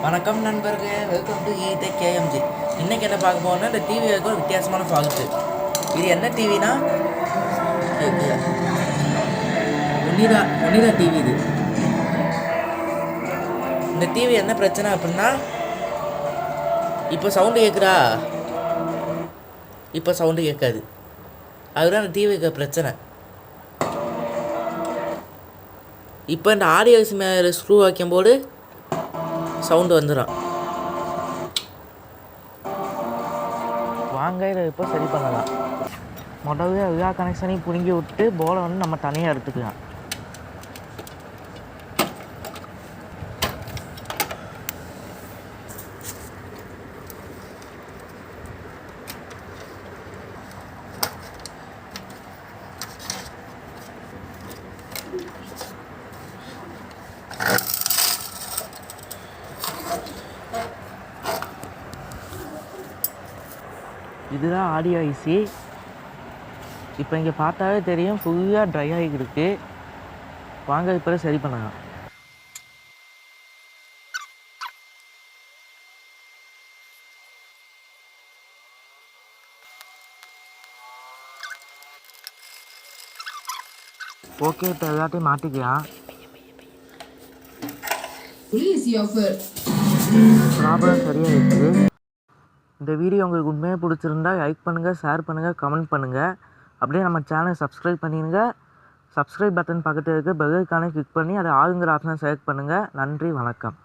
வணக்கம் நண்பர்களே, welcome to ஈதை KMG. இன்றைக்கி என்ன பார்க்க போகணும்னா, இந்த டிவிக்கு ஒரு வித்தியாசமான ஃபால்ட்டு. இது என்ன டிவினா, ஒனிடா டிவி. இது இந்த டிவி என்ன பிரச்சனை அப்படின்னா, இப்போ சவுண்டு கேட்குறா, இப்போ சவுண்டு கேட்காது. அதுதான் இந்த டிவிக்கு பிரச்சனை. இப்போ இந்த ஆடியோ மேலே ஸ்க்ரூ வைக்கும்போது சவுண்டு வந்துடும். வாங்க இதை இப்போ சரி பண்ணலாம். முதல்ல எல்லா கனெக்ஷனையும் பிடுங்கி விட்டு போலை வந்து நம்ம தனியாக எடுத்துக்கலாம். இதுதான் ஆடியோ ஐசி. இப்போ இங்கே பார்த்தாவே தெரியும், ஃபுல்லாக ட்ரை ஆகிருக்கு. வாங்க இப்போ சரி பண்ணலாம். ஓகே, இப்போ எல்லாத்தையும் மாற்றிக்கலாம். ப்ராப்ளம் சரியாக இருக்குது. இந்த வீடியோ உங்களுக்கு உண்மையாக பிடிச்சிருந்தா லைக் பண்ணுங்கள், ஷேர் பண்ணுங்கள், கமெண்ட் பண்ணுங்கள். அப்படியே நம்ம சேனலை சப்ஸ்கிரைப் பண்ணிடுங்க. சப்ஸ்கிரைப் பட்டன் பக்கத்தில் இருக்க பெல் ஐகானை கிளிக் பண்ணி அதை ஆளுங்கிற ஆப்ஷனை செலக்ட் பண்ணுங்கள். நன்றி, வணக்கம்.